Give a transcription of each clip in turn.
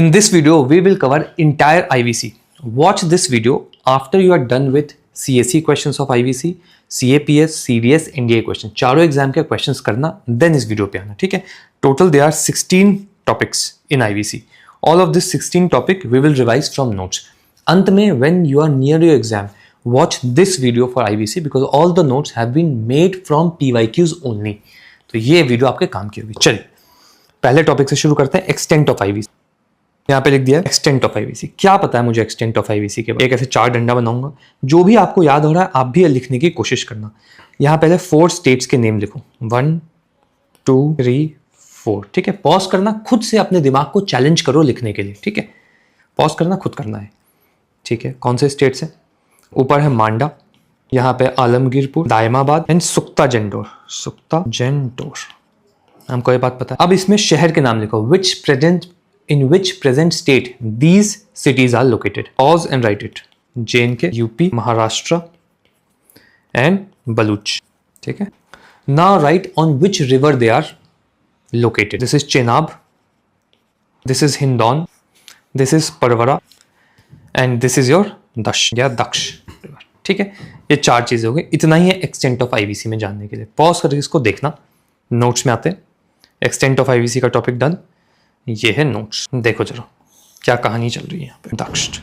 In this video, we will cover entire IVC. Watch this video after you are done with CSE questions of IVC, CAPS, CDS, NDA question. चारों exam के questions करना, then इस video पे आना, ठीक है? Total there are 16 topics in IVC. All of this 16 topic we will revise from notes. अंत में when you are near your exam, watch this video for IVC because all the notes have been made from PYQs only. तो ये video आपके काम की होगी. चलिए पहले टॉपिक से शुरू करते हैं, एक्सटेंट ऑफ आईवीसी. यहाँ पे लिख दिया एक्सटेंट ऑफ आईवीसी. क्या पता है मुझे एक्सटेंट ऑफ आईवीसी के बाद? एक ऐसे चार डंडा बनाऊंगा, जो भी आपको याद हो रहा है आप भी लिखने की कोशिश करना. यहाँ पहले 4 स्टेट्स के नेम लिखो, 1 2 3 4. ठीक है, पॉज करना, खुद से अपने दिमाग को चैलेंज करो लिखने के लिए. ठीक है, पॉज करना, खुद करना है. ठीक है, कौन से स्टेट्स है? ऊपर है मांडा, यहाँ पे आलमगीरपुर, दायमाबाद एंड सुक्ता जेंडोर. सुक्ता जेंडोर, हमको ये बात पता है. अब इसमें शहर के नाम लिखो. In which present state these cities are located? Pause and write it. J&K, UP, Maharashtra and Baluch. ठीक है. Now write on which river they are located. This is Chenab, this is Hindon, this is Parvara and this is your Dash या दक्ष river. ठीक है, ये चार चीजें हो गई. इतना ही है एक्सटेंट ऑफ आईवीसी में जानने के लिए. पॉज करके इसको देखना, नोट्स में आते हैं. एक्सटेंट ऑफ आईवीसी का टॉपिक डन. ये है नोट्स. देखो जरा क्या कहानी चल रही है यहाँ पे. दक्ष.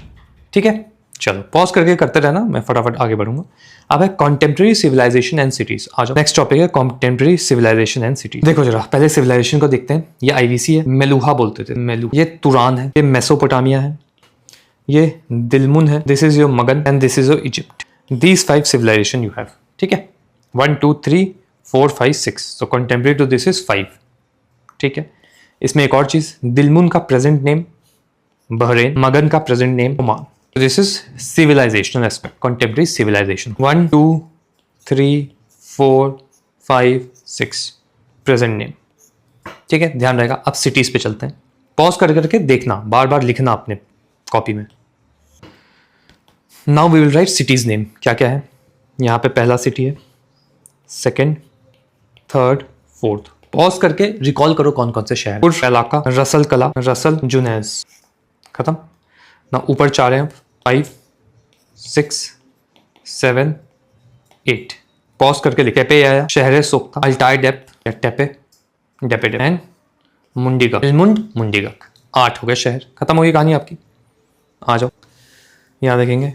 ठीक है, चलो पॉज करके करते रहना, मैं फटाफट आगे बढ़ूंगा. अब है कॉन्टेम्प्रेरी सिविलाइजेशन एंड सिटीज. आ जाओ, नेक्स्ट टॉपिक है कॉन्टेम्प्रेरी सिविलाइजेशन एंड सिटीज. देखो जरा पहले सिविलाइजेशन को देखते हैं. ये आईवीसी है, मेलुहा बोलते थे, मेलू. ये तुरान है, ये मेसोपोटामिया है, ये दिलमुन है, this is your Magan and this is your Egypt. These 5 civilisation you have. ठीक है, 1 2 3 4 5 6. So contemporary to this is 5. ठीक है, इसमें एक और चीज, दिलमुन का प्रेजेंट नेम बहरेन, मगन का present name Oman. This is civilisational aspect, contemporary civilisation. 1 2 3 4 5 6 present name. ठीक है, ध्यान रहेगा. अब सिटीज पे चलते हैं. पॉज कर करके देखना, बार बार लिखना अपने कॉपी में. Now we will write cities name. क्या क्या है यहाँ पे? पहला सिटी है, सेकेंड, थर्ड, फोर्थ. पॉज करके रिकॉल करो कौन कौन से शहर. उर्फ इलाका, रसल कला, रसल जुनैज. खत्म ना. ऊपर 4 हैं, 5 6 7 8. पॉज करके लिखे. टेपे आया, शहर है सोक्ता, अल्टाई डेप या टेपे, डेपे एंड मुंडीगक, इलमुंड, मुंडीगक. 8 हो गए शहर. खत्म होगी कहानी आपकी. आ जाओ, यहाँ देखेंगे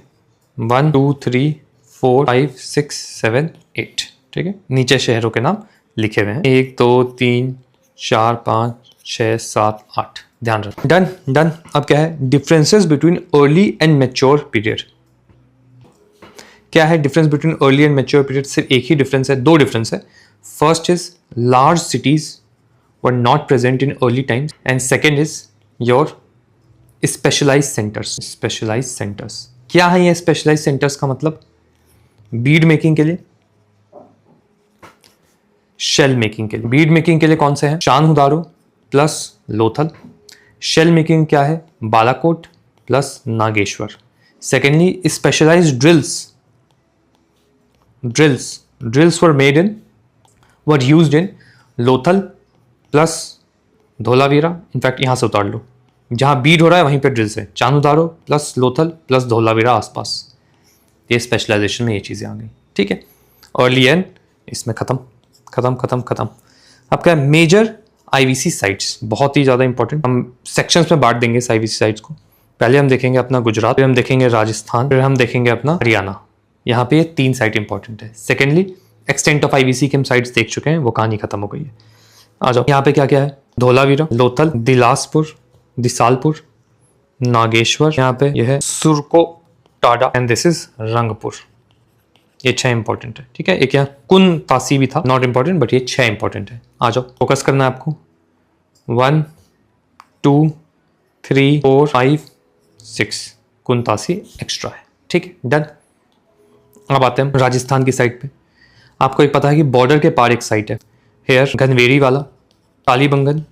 1 2 3 4 5 6 7 8. ठीक है, नीचे शहरों के नाम लिखे हुए हैं. 1 2 3 4 5 6 7 8. ध्यान रखना. Done done. अब क्या है? Differences between early and mature period. क्या है difference between early and mature period? सिर्फ एक ही डिफरेंस है, 2 डिफरेंस है. First is large cities were not present in early times and second is your specialise centres. Specialise centres क्या है? ये स्पेशलाइज सेंटर्स का मतलब बीड मेकिंग के लिए, शेल मेकिंग के लिए. बीड मेकिंग के लिए कौन से हैं? Chanhudaro plus Lothal. Shell making क्या है? Balakot plus Nageshwar. Secondly specialised drills were used in Lothal plus Dholavira. In fact यहां से उतार लो, जहां बीड हो रहा है वहीं पे ड्रिल्स है. चानुदारो प्लस लोथल प्लस धोलावीरा आसपास. ये स्पेशलाइजेशन में ये चीजें आ गई. ठीक है, अर्ली एंड इसमें खत्म. अब क्या है? मेजर आईवीसी साइट्स, बहुत ही ज्यादा इंपॉर्टेंट. हम सेक्शंस में बांट देंगे इस आईवीसी साइट्स को. पहले हम देखेंगे अपना गुजरात, फिर हम देखेंगे राजस्थान, फिर हम देखेंगे अपना हरियाणा. यहाँ पे ये 3 साइट इंपॉर्टेंट है. सेकेंडली एक्सटेंट ऑफ आईवीसी के हम साइट्स देख चुके हैं, वो कहानी खत्म हो गई है. आ जाओ, यहाँ पे क्या क्या है? धोलावीरा, लोथल, दिलासपुर, दिसालपुर, नागेश्वर, यहाँ पे यह है Surkotada and this is Rangpur. ये 6 इंपॉर्टेंट है. ठीक है, एक यहाँ कुन तासी भी था, नॉट इंपॉर्टेंट, बट ये 6 इंपॉर्टेंट है. आ जाओ, फोकस करना है आपको. 1 2 3 4 5 6 कुन तासी एक्स्ट्रा है. ठीक है, डन. अब आते हैं राजस्थान की साइड पे. आपको एक पता है कि बॉर्डर के पार एक साइट है, हेयर घनवेरी वाला, कालीबंगन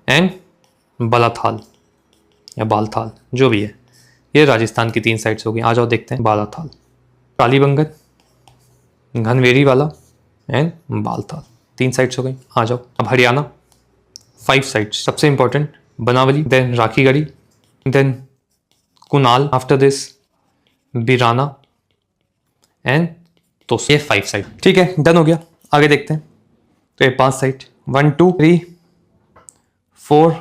एंड बलाथाल या बालथाल, जो भी है. ये राजस्थान की 3 साइट्स हो गई. आ जाओ देखते हैं. बालाथाल, कालीबंगन, घनवेरी वाला एंड बालथाल. 3 साइट्स हो गई. आ जाओ. अब हरियाणा, 5 साइट्स, सबसे important Banawali, then Rakhigarhi, then Kunal, after this Bhirrana and तो ये 5 साइट। ठीक है, डन हो गया। आगे देखते हैं। तो ये 5 साइट, 1 2 3 4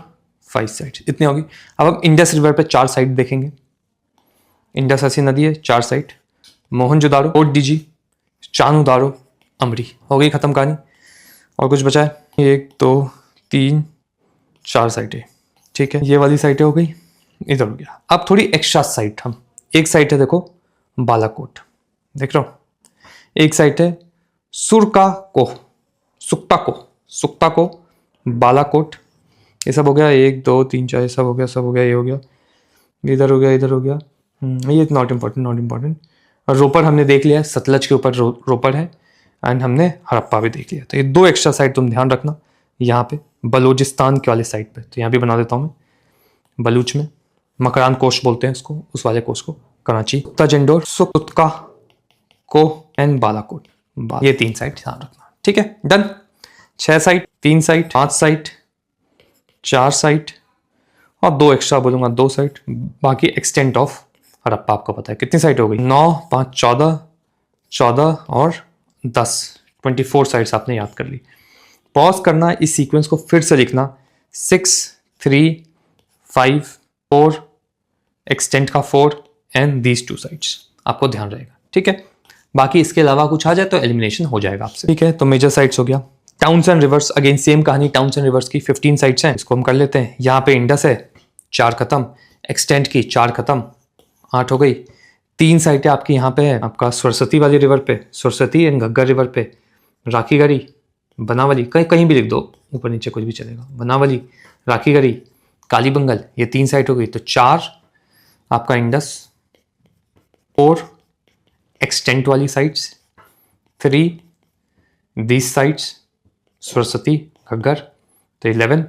5 साइट इतनी होगी। अब हम इंडस रिवर पे 4 साइट देखेंगे। इंडस ऐसी नदी है, 4 साइट, मोहनजोदारो, कोट डीजी, चानुदारो, अमरी। हो गई खत्म कहानी। और कुछ बचा है? 1 2 3 4 साइटें। ठीक है, ये वाली साइटें हो गई, इधर हो गया। अब थोड़ी एक्स्ट्रा साइट, हम एक साइट है देखो बालाकोट, देख रहे हो, एक साइट है सुक्ता को बालाकोट। ये सब हो गया, 1 2 3 4, ये सब हो गया, सब हो गया, ये हो गया, इधर हो गया, इधर हो गया। ये नॉट इम्पॉर्टेंट। और रोपर हमने देख लिया है, सतलज के ऊपर रोपर है, एंड हमने हड़प्पा भी देख लिया। तो ये 2 एक्स्ट्रा साइट तुम ध्यान रखना। यहाँ पे बलूचिस्तान के वाले साइड पे, तो यहाँ भी बना देता हूँ मैं, बलूच में मकरान कोस्ट बोलते हैं इसको, उस वाले कोस्ट को, कराची, तजेंडोर, सुक्का को एंड बालाकोट, ये 3 साइट ध्यान रखना। ठीक है, done. 6 site, 3 site, 5 site, 4 site और 2 एक्स्ट्रा बोलूंगा, 2 साइट। बाकी एक्सटेंट ऑफ हड़प्पा आपको पता है कितनी साइट हो गई, 9 5 14 और 10 24 साइट्स आपने याद कर ली। पॉज करना, इस सीक्वेंस को फिर से लिखना, 6 3 5 4, एक्सटेंट का 4 एंड दीज 2 साइट्स, आपको ध्यान रहेगा। ठीक है, बाकी इसके अलावा कुछ आ जाए तो एलिमिनेशन हो जाएगा आपसे। ठीक है, तो मेजर साइट्स हो गया। Towns and reverse, again same कहानी, टाउन्स एंड रिवर्स की 15 साइट्स हैं, इसको हम कर लेते हैं। यहाँ पे इंडस है, 4 खत्म, एक्सटेंट की 4 खत्म, 8 हो गई। 3 साइटें आपकी यहाँ पे है, आपका सरस्वती वाली रिवर पे, सरस्वती एंड घग्गर रिवर पे, राखीगढ़ी, बनावली, कहीं भी लिख दो, ऊपर नीचे कुछ भी चलेगा, बनावली, राखीगढ़ी, कालीबंगल, ये 3 साइट हो गई। तो 4 आपका इंडस, 4 एक्सटेंट वाली sites, 3 these sites Saraswati Ghaggar, तो 11,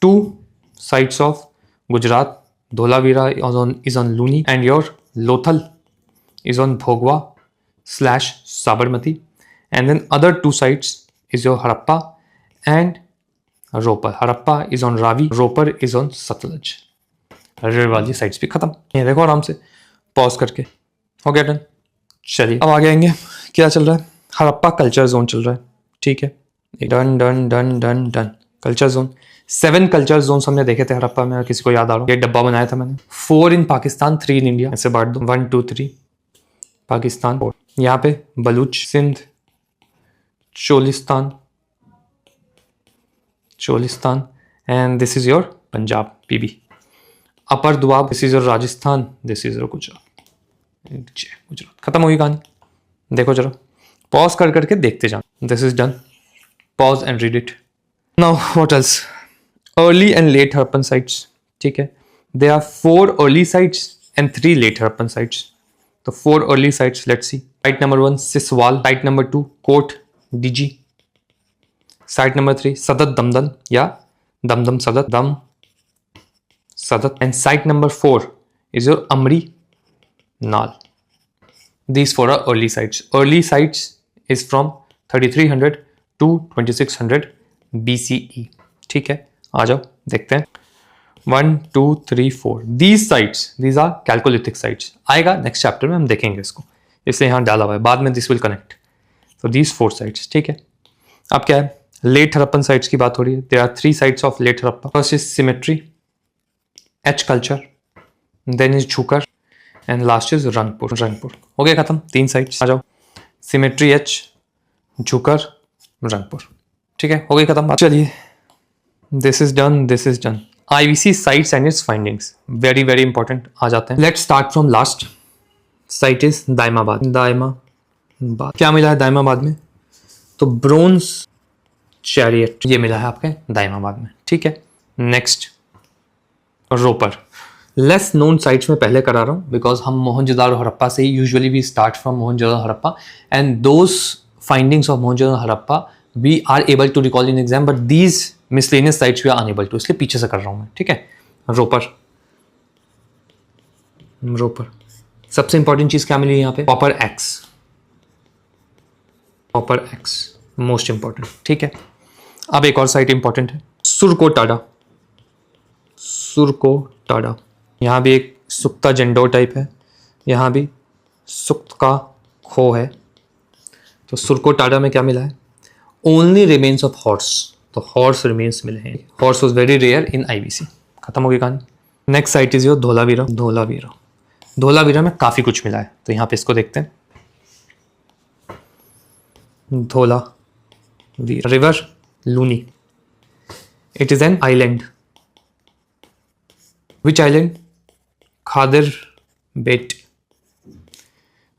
2 sites of Gujarat, Dholavira is on Luni and your Lothal is on Bhogwa / Sabarmati, and then other 2 sites is your Harappa and Ropar. Harappa is on Ravi, Ropar is on Satluj. River वाली sites भी खत्म। ये देखो आराम से pause करके, हो गया डन। चलिए अब आगे आएंगे, क्या चल रहा है? हड़प्पा कल्चर जोन चल रहा है। ठीक है, done done done done done. Culture zone, 7 culture zone हमने देखे थे हड़प्पा में, किसी को याद आ रहा हो? ये डब्बा बनाया था मैंने। 4 इन पाकिस्तान, 3 इन इंडिया, ऐसे बांट दो, 1 2 3 पाकिस्तान। यहाँ पे Baloch, Sindh, Cholistan and this is your Punjab PB. Upper Doab, this is your Rajasthan, this is your Gujarat. खत्म हुई कहानी। देखो जरा, पॉज कर करके देखते जाओ। This is done, pause and read it. Now what else? Early and late Harappan sites. ठीक है, they are 4 early sites and 3 late Harappan sites. तो 4 early sites, let's see. Site number 1 Siswal, site number 2 Kot Diji, site number 3 Sadat Damdam या Damdam Sadat, Dam Sadat, and site number 4 is your Amri Nal. These 4 are early sites. Early sites is from 3300 to 2600 BCE. ठीक है, आ जाओ देखते हैं। 1 2 3 4 these sites, these are Chalcolithic sites. आएगा next chapter में, हम देखेंगे इसको, इसे यहाँ डाला हुआ है, बाद में दिस विल कनेक्ट। तो these 4 sites, ठीक है। अब क्या है, लेट हड़प्पन साइट्स की बात हो रही है। There are 3 sites of late Harappa. First is cemetery, H culture, then is Jhukar and last is Rangpur. हो गया खत्म, 3 साइट्स। आ जाओ, सिमेट्री, एच, झुकर, रंगपुर। ठीक है, हो गई खत्म। चलिए, this is done. IVC sites and its findings, very very important. आ जाते हैं, let's start from last. Site is Daimabad. क्या मिला है दायमाबाद में? तो ब्रोंज चैरियट, ये मिला है आपके दायमाबाद में। ठीक है, next Ropar. Less known sites में पहले करा रहा हूँ बिकॉज हम मोहनजोदारो हड़प्पा से ही usually we start from Mohenjodaro Harappa and those findings of Mohenjodaro Harappa we are able to recall in exam, but these miscellaneous sites we are unable to, इसलिए पीछे से कर रहा हूँ मैं। ठीक है, रोपर सबसे इंपॉर्टेंट चीज क्या मिली यहाँ पे? Copper axe, most important. ठीक है, अब एक और साइट इंपॉर्टेंट है, सुरकोटाडा, सुरकोटाडा। यहाँ भी एक सुक्ता जेंडो टाइप है, यहाँ भी सुक्त का खो है। तो सुरकोटाडा में क्या मिला है? ओनली रिमेन्स ऑफ हॉर्स, तो हॉर्स रिमेन्स मिले हैं। Horse was very rare in IVC. खत्म हो गई कहानी। Next site is your Dholavira. Dholavira, Dholavira में काफ़ी कुछ मिला है, तो यहाँ पे इसको देखते हैं। Dholavira river Luni, it is an island. Which island? Khadir Bet,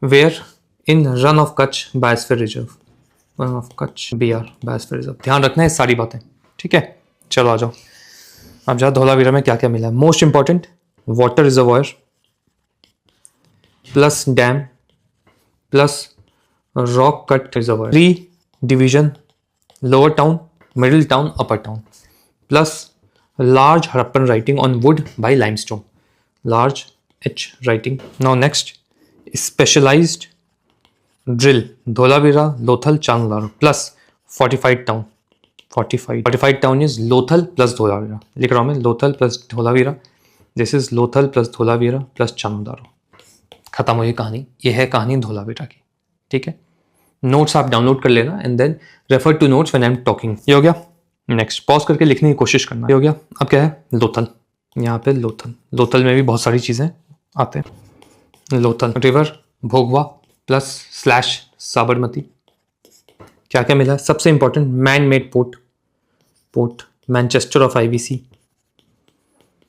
where in Rann of Kutch biosphere reserve. Rann of Kutch BR biosphere reserve. ध्यान रखना है सारी बातें, ठीक है। चलो आ जाओ। अब जाओ धोलावीरा में क्या क्या मिला है। Most important, water reservoir plus dam plus rock cut reservoir, 3 division, lower town, middle town, upper town, plus large Harappan writing on wood by limestone, large H writing. Now next, specialised drill, Dholavira, Lothal, Chanhudaro, plus fortified town. Fortified town is Lothal plus Dholavira. लिख रहा हूँ मैं, Lothal plus Dholavira. This is Lothal plus Dholavira plus Chanhudaro. खत्म हुई कहानी। ये है कहानी धोलावीरा की, ठीक है। नोट्स आप डाउनलोड कर लेना and then refer to notes when I am talking. ये हो गया। नेक्स्ट पॉज करके लिखने की कोशिश करना। ये हो गया। अब क्या है? लोथल। यहाँ पे लोथल, लोथल में भी बहुत सारी चीज़ें आते हैं। लोथल रिवर, भोगवा प्लस स्लैश साबरमती। क्या क्या मिला है? सबसे important, man made port Manchester of IVC.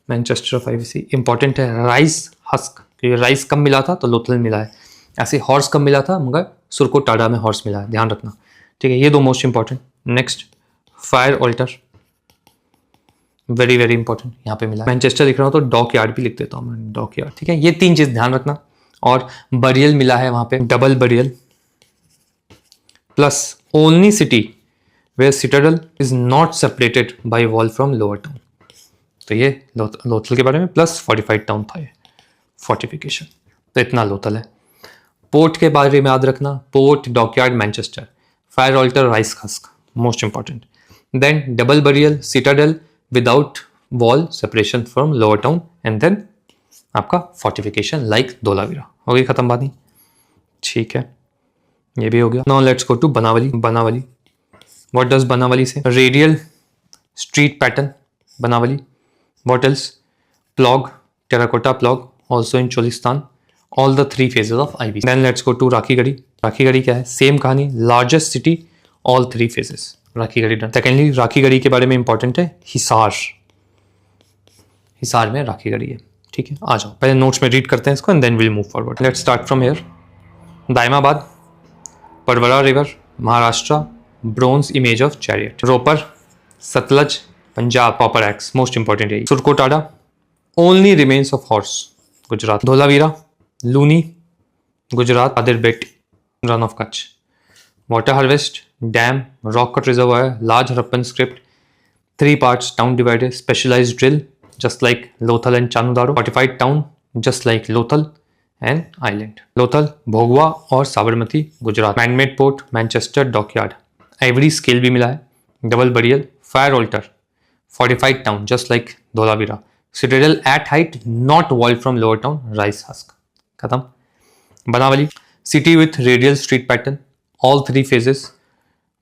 Manchester of IVC important है। राइस हस्क, क्योंकि राइस कम मिला था तो लोथल मिला है। ऐसे हॉर्स कम मिला था मगर सुरकोटाडा में हॉर्स मिला है, ध्यान रखना, ठीक है। ये 2 most important. Next, fire altar, very very important, यहाँ पे मिला है। मैनचेस्टर लिख रहा हूँ तो डॉक यार्ड भी लिख देता हूँ मैं, डॉक यार्ड, ठीक है। ये 3 चीज़ ध्यान रखना। और बरियल मिला है वहाँ पे, double burial, plus only city where citadel is not separated by wall from lower town. तो ये लोथल के बारे में, प्लस फोर्टिफाइड टाउन था ये, फोर्टिफिकेशन। तो इतना लोथल है। पोर्ट के बारे में याद रखना, port, dockyard, Manchester, fire altar, rice husk, most important. Then double burial, citadel without wall separation from lower town, and then आपका फोर्टिफिकेशन लाइक धोलावीरा। हो गई खत्म बात नहीं, ठीक है। ये भी हो गया। Now let's go to Banawali. Banawali, what does Banawali से? Radial street pattern Banawali. What else? Plough, terracotta plough, also in Cholistan, all the 3 phases of IVC. Then let's go to Rakhigarhi. Rakhigarhi क्या है? सेम कहानी, largest city, all 3 phases, Rakhigarhi done. Secondly Rakhigarhi के बारे में important है हिसार। हिसार में राखीगढ़ी है, ठीक है। आ जाओ, पहले नोट्स में रीड करते हैं इसको and then will move forward. Let's start from here. Daimabad, Pravara river, Maharashtra, bronze image of chariot. Ropar, Sutlej, Punjab, copper axe, most important है। Surkotada, only remains of horse, Gujarat. Dholavira, Luni, Gujarat, Khadir Bet, Rann of Kutch. Water harvest, dam, rock cut reservoir, large Harappan script, 3 parts, town divided, specialized drill, just like Lothal and Chanudaro, fortified town, just like Lothal and island. Lothal, Bhogava और Sabarmati, Gujarat. Manmade port, Manchester, dockyard. Ivory scale भी मिला है। Double burial, fire altar, fortified town, just like Dholavira. Citadel at height, not wall from lower town, rice husk. खत्म। Banawali, city with radial street pattern, all 3 phases,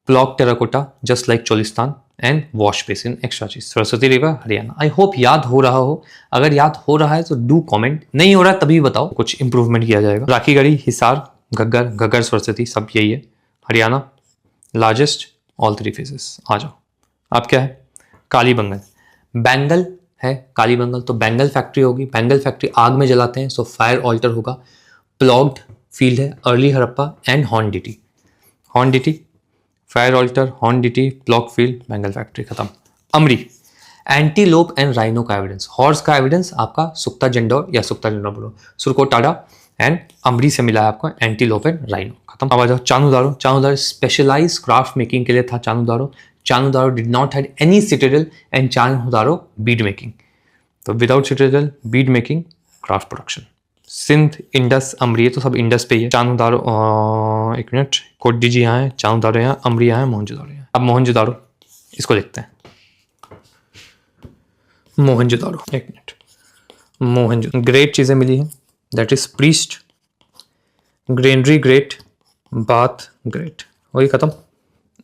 plough terracotta, just like Cholistan, and wash basin, extra चीज। Saraswati river, Haryana. I hope याद हो रहा हो। अगर याद हो रहा है तो डू कमेंट, नहीं हो रहा है तभी बताओ, कुछ इंप्रूवमेंट किया जाएगा। राखीगढ़ी, हिसार, घग्गर, घग्गर सरस्वती, सब यही है। Haryana largest, all 3 phases। आ जाओ। अब क्या है? कालीबंगल। बैंगल है कालीबंगल, तो बैंगल फैक्ट्री होगी। बैंगल फैक्ट्री आग में जलाते हैं, सो फायर ऑल्टर होगा। प्लॉग्ड फील्ड है, early Harappa and horn deity. Horn deity, fire altar, horn deity, plough field, bangle factory. खत्म। अमरी, एंटीलोप एंड राइनो का एविडेंस। हॉर्स का एविडेंस आपका सुक्ता जेंडोर, या सुक्ता जेंडोर बोलो, सुरकोटाडा एंड अमरी से मिला है आपको एंटीलोप एंड राइनो। खत्म। अब आ जाओ Chanhudaro. Chanhudaro specialise craft making के लिए था। Chanhudaro, Chanhudaro did not had any citadel and Chanhudaro bead making. तो without citadel, bead making, craft production. Sindh, Indus, Amri, तो सब इंडस पे ही है। चानुदारो, एक मिनट, कोड्डी जी यहाँ है, चानुदारो यहाँ, अमरी यहाँ है, मोहनजोदारो यहाँ। अब मोहनजोदारो, इसको देखते हैं। मोहनजोदारो, एक मिनट, मोहनजो ग्रेट चीज़ें मिली हैं, that is priest, granary great, bath great, वही खत्म।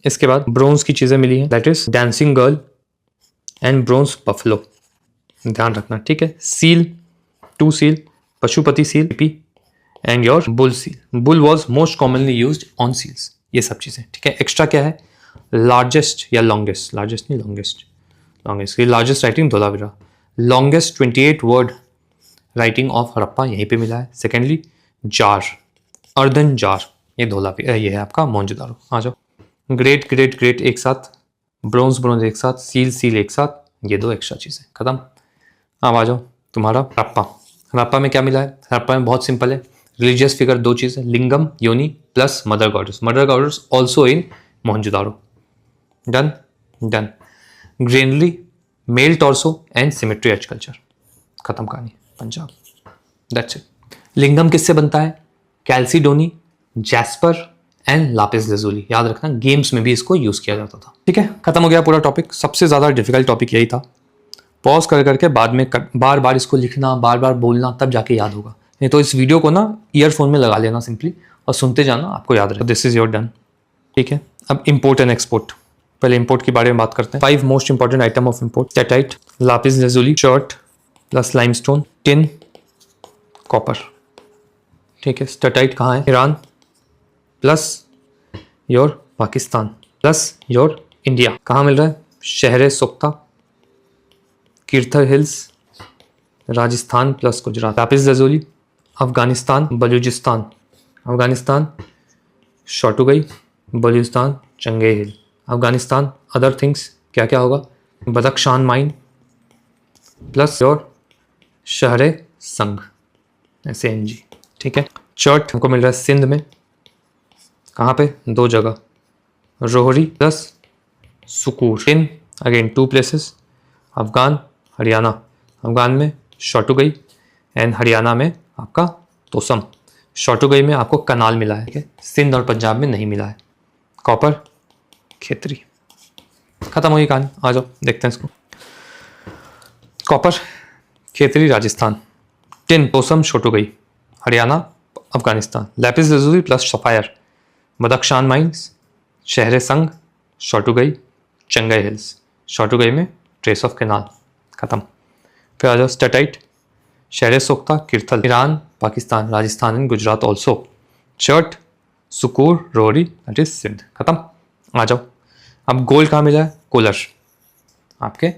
इसके बाद ब्रोंज की चीज़ें मिली हैं, that is dancing girl and bronze buffalo, ध्यान रखना, ठीक है। Seal, 2 seal, Pashupati seal P and your bull seal, bull was most commonly use on seals, ये सब चीज़ें, ठीक है। एक्स्ट्रा क्या है, लार्जेस्ट या लॉन्गेस्ट, लार्जेस्ट नहीं लॉन्गेस्ट, लॉन्गेस्ट, ये largest writing Dholavira, longest 28 word writing of Harappa यहीं पे मिला है। सेकेंडली जार, अर्धन जार, ये धोलावीरा, ये है आपका मोहनजोदारो। आ जाओ, ग्रेट ग्रेट ग्रेट एक साथ, ब्रोंज ब्रोंज एक साथ, सील सील एक साथ, ये 2 एक्स्ट्रा चीज़ें खत्म। अब आ जाओ तुम्हारा हड़प्पा, हड़प्पा में क्या मिला है, हड़प्पा में बहुत सिंपल है, रिलीजियस फिगर 2 चीज़ें, lingam yoni plus mother goddess also in Mohenjodaro, done done. Granary, male torso and cemetery H culture, खत्म कहानी, पंजाब, दैट्स इट। लिंगम किससे बनता है, chalcedony, jasper and lapis lazuli, याद रखना गेम्स में भी इसको यूज किया जाता था, ठीक है। खत्म हो गया पूरा टॉपिक, सबसे ज्यादा डिफिकल्ट टॉपिक यही था, पॉज कर करके बाद में बार बार इसको लिखना, बार बार बोलना, तब जाके याद होगा, नहीं तो इस वीडियो को ना ईयरफोन में लगा लेना सिंपली और सुनते जाना, आपको याद रहे। दिस इज योर डन, ठीक है। अब इंपोर्ट एंड एक्सपोर्ट, पहले इंपोर्ट के बारे में बात करते हैं। 5 most important item of import, steatite, lapis lazuli, chert plus limestone, tin, copper, ठीक है। स्टेटाइट कहाँ है, Iran plus your Pakistan plus your India, कहाँ मिल रहा है, Shahr Sokhta, Kirthar hills, Rajasthan plus Gujarat. Lapis lazuli, Afghanistan, Baluchistan, Afghanistan Shortugai, Baluchistan Chagai hill, Afghanistan other things क्या क्या होगा, बदख्शान माइन प्लस योर शहर संग, SANG, ठीक है। चर्ट हमको मिल रहा है सिंध में, कहाँ पे, 2 जगह, Rohri plus Sukkur. Tin again 2 places, Afghan Haryana, Afghan में शॉटुगई एंड हरियाणा में आपका तोसम, शॉटुगई में आपको कनाल मिला है, ठीक है, सिंध और पंजाब में नहीं मिला है। कॉपर खेतरी, खत्म हुई कहानी, आ जाओ देखते हैं इसको। Copper Khetri Rajasthan, tin Tosham Shortugai Haryana Afghanistan, lapis lazuli plus sapphire, Badakhshan mines, Sar Sang, शॉटुगई, चंगई hills, शॉटुगई में ट्रेस ऑफ कैनाल, खत्म। फिर आ जाओ steatite, Shahr Sokhta, Kirthar, Iran, Pakistan, Rajasthan and Gujarat also, chert, Sukkur, Rohri, that is Sindh, खत्म। आ जाओ, अब गोल्ड कहाँ मिला है, कोलर, आपके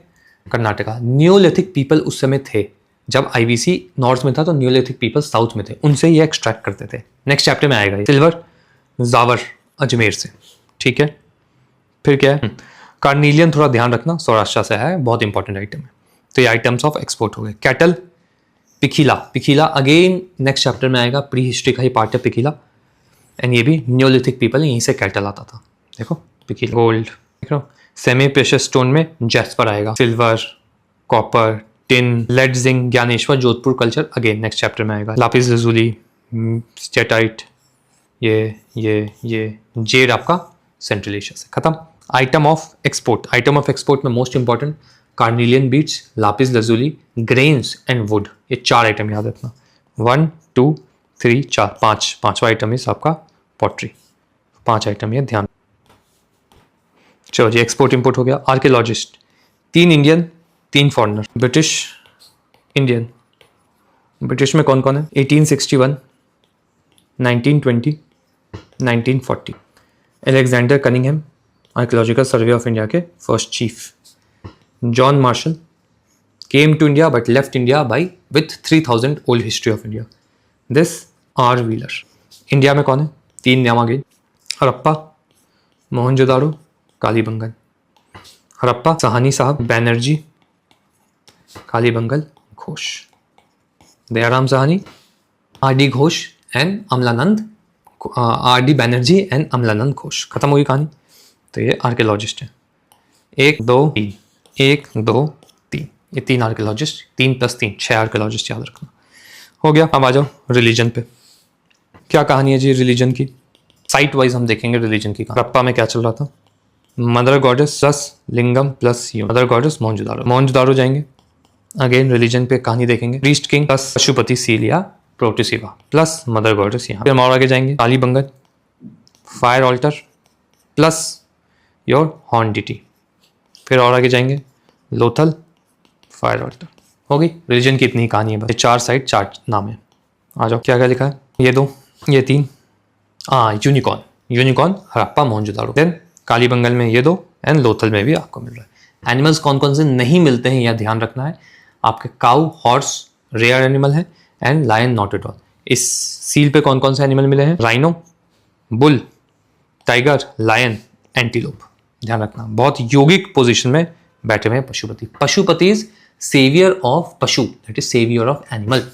कर्नाटका। न्योलिथिक पीपल उस समय थे, जब IVC नॉर्थ में था तो न्योलिथिक पीपल साउथ में थे, उनसे ये एक्सट्रैक्ट करते थे, नेक्स्ट चैप्टर में आएगा ये। सिल्वर, जावर अजमेर से, ठीक है। फिर क्या है, कार्नीलियन, थोड़ा ध्यान रखना, सौराष्ट्र से है, बहुत इंपॉर्टेंट आइटम है। तो ये आइटम्स ऑफ एक्सपोर्ट हो गए। कैटल, पिखीला, पिखीला अगेन नेक्स्ट चैप्टर में आएगा, प्री हिस्ट्री का ही पार्ट है पिखीला, एंड ये भी न्योलिथिक पीपल, यहीं से कैटल आता था, देखो पिखीला। गोल्ड देख रहे हो, सेमी प्रेशियस स्टोन में जैस्पर आएगा, silver, copper, tin, lead, zinc, Ganeshwar, Jodhpur culture again next chapter में आएगा। लापिस लजुली, स्टेटाइट, ये जेड आपका सेंट्रल एशिया से, खत्म। Item of export, item of export में most important carnelian beads, lapis lazuli, grains and wood, ये 4 item याद रखना। 1 2 3 4 5, पांचवा आइटम इस आपका पॉटरी, 5 आइटम ये ध्यान। चलो जी, एक्सपोर्ट इंपोर्ट हो गया। Archaeologist, 3 Indian 3 foreigner, British, Indian. British में कौन कौन है, 1861, 1920, 1940। Alexander Cunningham, archaeological survey of India के first chief. John Marshall, came to India but left India by with 3000 old history of India. This are Wheeler. India में कौन है, 3 नाम आगे, हड़प्पा, मोहनजोदारो, कालीबंगन। हड़प्पा साहनी साहब, Banerjee, Kalibangan Ghosh, Dayaram Sahni, RD Ghosh and Amalanand, RD Banerjee and Amalanand Ghosh, खत्म हुई कहानी। तो ये आर्कियोलॉजिस्ट है, 1 2 3, 1 2 3, ये 3 आर्कियोलॉजिस्ट, 3 + 3 6 आर्कियोलॉजिस्ट याद रखना। हो गया। अब आ जाओ रिलीजन पे, क्या कहानी है जी रिलीजन की, साइट वाइज हम देखेंगे रिलीजन की। हड़प्पा में क्या चल रहा था, mother goddess plus lingam plus you, mother goddess Mohenjodaro, Mohenjodaro जाएंगे, अगेन रिलीजन पे कहानी देखेंगे, priest king plus Pashupati seal या प्रोटिसिवा प्लस मदर गॉडेस यहाँ। फिर हम और आगे जाएंगे, Kalibangan, fire altar plus your horn deity. फिर और आगे जाएंगे, लोथल, फायर ऑल्टर। होगी रिलीजन की इतनी ही कहानी है बस। 4 साइड 4 नाम है। आ जाओ, क्या क्या लिखा है, ये 2 ये 3, unicorn, unicorn Harappa Mohenjodaro. Then Kalibangan में ये 2 एंड लोथल में भी आपको मिल रहा है। एनिमल्स कौन कौन से नहीं मिलते हैं यह ध्यान रखना है आपके, काउ, हॉर्स रेयर एनिमल है and lion not at all. इस सील पे कौन कौन से एनिमल मिले हैं, rhino, bull, tiger, lion, antelope. ध्यान रखना, बहुत योगिक पोजीशन में बैठे हुए हैं Pashupati. Pashupati is saviour of pashu, that is saviour of animal.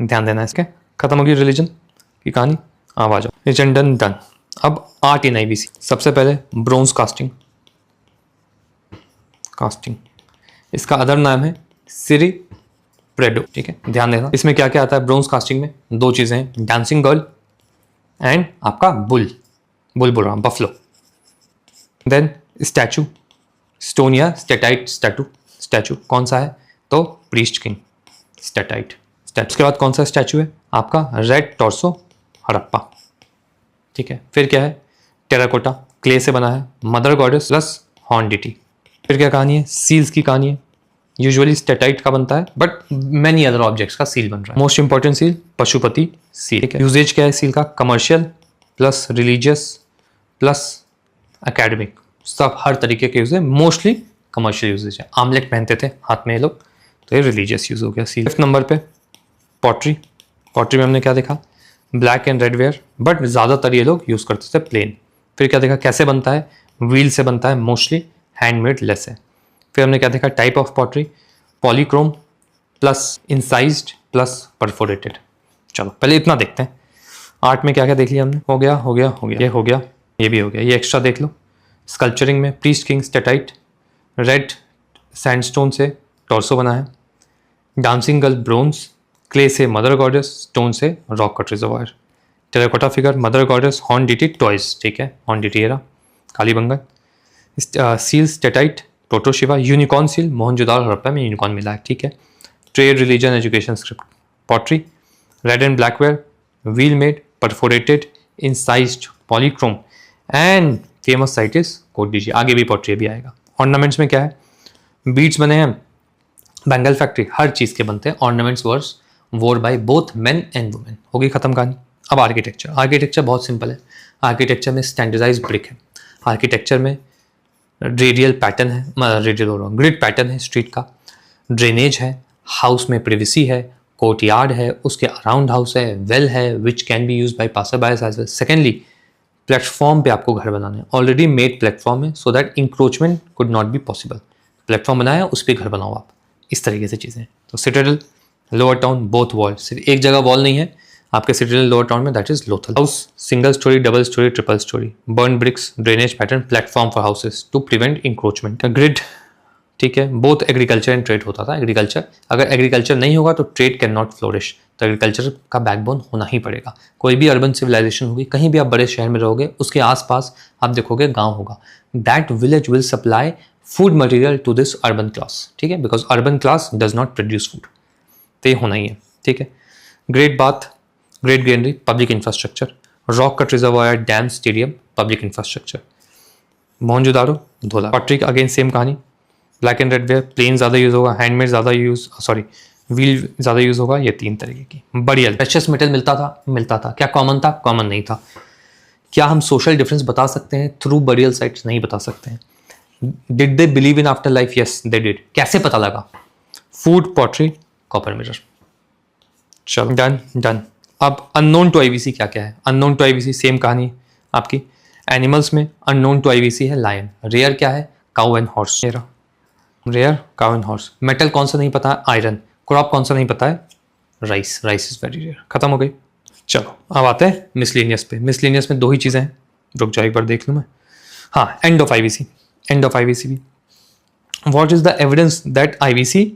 ध्यान देना इसके। खत्म होगी रिलीजन की कहानी। अब आ जाओ, रिलीजन डन डन। अब आर्ट इन आईवीसी। सबसे पहले ब्रोंज कास्टिंग, कास्टिंग इसका अदर नाम है सिरी प्रेडो। ठीक है, ध्यान देना इसमें क्या क्या आता है। ब्रोंज कास्टिंग में 2 चीजें हैं, डांसिंग गर्ल एंड आपका बुल, बुल बोल रहा हूं, बफलो। देन स्टैचू, स्टोन या स्टेटाइट स्टैटू। स्टैचू कौन सा है, तो प्रीस्ट किंग स्टेटाइट स्टैचू। के बाद कौन सा स्टैचू है आपका, रेड टॉर्सो हड़प्पा। ठीक है, फिर क्या है, टेराकोटा, क्ले से बना है, mother goddess plus horn deity. फिर क्या कहानी है, सील्स की कहानी है। यूजुअली स्टेटाइट का बनता है बट मैनी अदर ऑब्जेक्ट्स का सील बन रहा है। Most important seal Pashupati seal. ठीक है, यूजेज क्या है सील का, commercial plus religious plus academic, सब हर तरीके के यूज है। मोस्टली कमर्शियल यूजेज है। आमलेट पहनते थे हाथ में ये लोग, तो ये रिलीजियस यूज हो गया सील। 5th नंबर पे पॉटरी। पॉटरी में हमने क्या देखा, black and red where, but ज़्यादातर ये लोग यूज़ करते थे प्लेन। फिर क्या देखा, कैसे बनता है, व्हील से बनता है, मोस्टली हैंडमेड लेस है। फिर हमने क्या देखा, type of pottery, polychrome plus incised plus perforated. चलो पहले इतना देखते हैं। आर्ट में क्या क्या देख लिया हमने, हो गया हो गया हो गया, ये हो गया, ये भी हो गया, ये एक्स्ट्रा देख लो। स्कल्पचरिंग में priest king steatite, red sandstone से टॉर्सो बना है, डांसिंग गर्ल ब्रोंज, क्ले से मदर गॉडेस, स्टोन से rock cut reservoir, terracotta figure mother goddess, horn dt toys. ठीक है, horn dt era Kalibangan, seal steatite प्रोटोशिवा, unicorn seal Mohenjodaro Harappa में unicorn मिला है। ठीक है, trade religion education script pottery, red and ब्लैकवेयर, wheel made, perforated, incised, Polychrome and famous site is Kot Diji. आगे भी pottery भी आएगा। ऑर्नामेंट्स में क्या है, बीड्स बने हैं, बैंगल फैक्ट्री, हर चीज़ के बनते हैं। Ornaments were wore by both men and women. होगी खत्म कहानी। अब आर्किटेक्चर। आर्किटेक्चर बहुत सिंपल है। आर्किटेक्चर में स्टैंडर्डाइज ब्रिक है, आर्किटेक्चर में रेडियल पैटर्न है, रेडियल हो रहा हूँ, ग्रिड पैटर्न है स्ट्रीट का, ड्रेनेज है, हाउस में प्रिवेसी है, कोर्टयार्ड है, उसके अराउंड हाउस है, वेल है which can be use by passer buyers as well. Secondly platform पे आपको घर बनाना है, ऑलरेडी मेड प्लेटफॉर्म है so that encroachment could not be possible. Platform बनाया, उस पर घर बनाओ आप, इस तरीके से चीज़ें। तो citadel, lower town, both wall, सिर्फ एक जगह वॉल नहीं है आपके सिटाडेल लोअर टाउन में, that is Lothal. House single storey, double storey, triple storey, burn bricks, drainage pattern, platform for houses to prevent encroachment. Grid, ठीक है, बोथ एग्रीकल्चर एंड ट्रेड होता था। एग्रीकल्चर, अगर एग्रीकल्चर नहीं होगा तो ट्रेड कैन नॉट फ्लोरिश, तो एग्रीकल्चर का बैकबोन होना ही पड़ेगा। कोई भी अर्बन सिविलाइजेशन होगी, कहीं भी आप बड़े शहर में रहोगे, उसके आसपास आप देखोगे गांव होगा। That village will supply food material to this urban class. ठीक है, because urban class does not produce food, तो ये होना ही है। ठीक है, great bath, great granary, public infrastructure, rock cut reservoir, dam, stadium, public infrastructure. Mohenjodaro, Dhola. Pottery again same कहानी, black and red ware, plain ज़्यादा यूज़ होगा, हैंडमेड ज़्यादा यूज़, सॉरी व्हील ज़्यादा यूज़ होगा। ये 3 तरीके की। बरियल, प्रेशियस मेटल मिलता था। क्या कॉमन था? कॉमन नहीं था। क्या हम सोशल डिफरेंस बता सकते हैं थ्रू बरियल साइट्स? नहीं बता सकते हैं। Did they believe in after life? Yes they did. कैसे पता लगा? Food, pottery, copper mirror. चलो डन डन। अब अननोन टू आईवीसी क्या क्या है? अननोन टू आईवीसी सेम कहानी आपकी। एनिमल्स में अननोन टू आईवीसी है लायन। रेयर क्या है? Cow and horse. Rare cow and horse. Metal कौन सा नहीं पता है? आयरन। क्रॉप कौन सा नहीं पता है? Rice. Rice is very rare. खत्म हो गई। चलो अब आते हैं मिसलेनियस पे। मिसलेनियस में 2 ही चीज़ें हैं, रुक जाओ एक बार देख लूँ मैं। हाँ, end of IVC. End of IVC भी, what is the evidence that IVC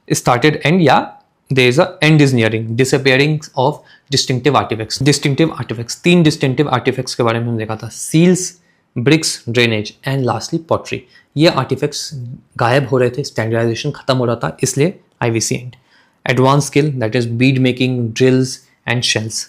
started end? Yeah, there is a end is nearing, disappearing of distinctive artifacts. Distinctive artifacts, 3 distinctive artifacts के बारे में हमने देखा था, seals, bricks, drainage and lastly pottery. ये artifacts गायब हो रहे थे, standardization खत्म हो रहा था, इसलिए IVC end. Advanced skill, that is bead making, drills and shells.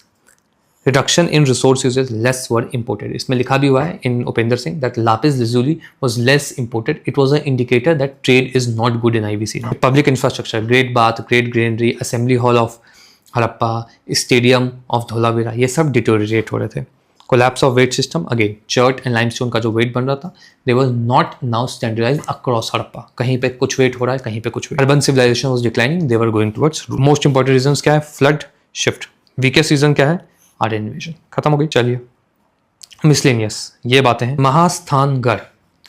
Reduction in resource usage, less were imported. इसमें लिखा भी हुआ है in Upendra Singh that lapis lazuli was less imported. It was an indicator that trade is not good in IVC. Public infrastructure, Great Bath, Great Granary, Assembly Hall of Harappa, Stadium of Dholavira, ये सब deteriorate हो रहे थे. Collapse of weight system, again chert and limestone का जो weight बन रहा था, they were not now standardized across Harappa. कहीं पे कुछ weight हो रहा है, कहीं पे कुछ weight. Urban civilization was declining, they were going towards. Most important reasons क्या है? Flood, shift. Weakest reason क्या है? Aryan invasion. खत्म हो गई. चलिए मिसलेनियस, ये बातें हैं. महास्थानगढ़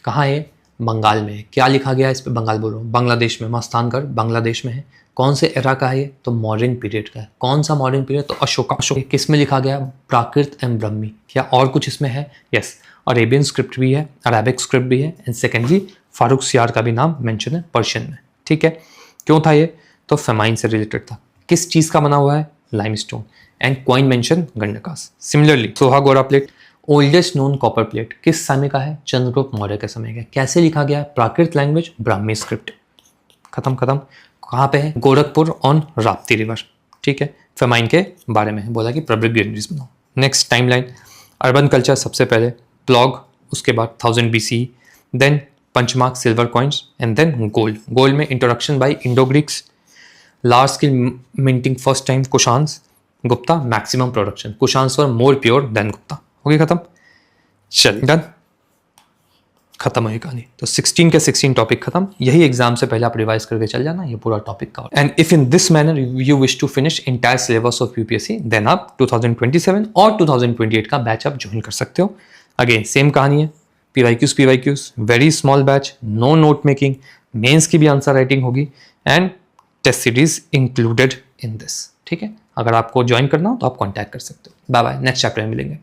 कहाँ है? बंगाल में है. क्या लिखा गया है इस पे? बंगाल बोल रहा हूँ, बांग्लादेश में. महास्थानगढ़ बांग्लादेश में है. कौन से एरा का है? तो मॉडर्न पीरियड का है. कौन सा मॉडर्न पीरियड? तो अशोका. अशोक किस में लिखा गया? प्राकृत एवं ब्रह्मी. क्या और कुछ इसमें है? यस, अरेबियन स्क्रिप्ट भी है, अरेबिक स्क्रिप्ट भी है, एंड सेकेंडली फारूक सियार का भी नाम मेंशन है पर्शियन में. ठीक है. क्यों था ये? तो फेमाइन से रिलेटेड था. किस चीज का बना हुआ है? लाइमस्टोन. एंड क्वाइन मेंशन गंडकास. Similarly Sohgaura plate, oldest known copper plate, किस समय का है? चंद्रगुप्त मौर्य के समय का. कैसे लिखा गया? प्राकृत लैंग्वेज, ब्राह्मी स्क्रिप्ट. खत्म. कहाँ पे है? Gorakhpur on Rapti river. ठीक है. फेमाइन के बारे में बोला कि पब्लिक ग्रेनरीज बनाओ. नेक्स्ट टाइमलाइन, अर्बन कल्चर सबसे पहले, प्लॉग, उसके बाद 1000 BCE, then punch mark silver coins and then gold. Gold में introduction bye Indo Greeks, large scale minting first time Kushans, Gupta maximum production. Kushans वर मोर प्योर देन गुप्ता. हो गई खत्म. चलिए डन, खत्म हुई कहानी. तो 16 के 16 टॉपिक खत्म. यही एग्जाम से पहले आप रिवाइज करके चल जाना, ये पूरा टॉपिक का. And if in this manner you wish to finish entire syllabus of UPSC, then आप 2027 और 2028 का बैच आप ज्वाइन कर सकते हो. अगेन सेम कहानी है. PYQs, very small batch, no note making, mains की भी आंसर राइटिंग होगी and test series included in this. ठीक है. अगर आपको ज्वाइन करना हो तो आप कांटेक्ट कर सकते हो. बाय बाय, नेक्स्ट चैप्टर में मिलेंगे.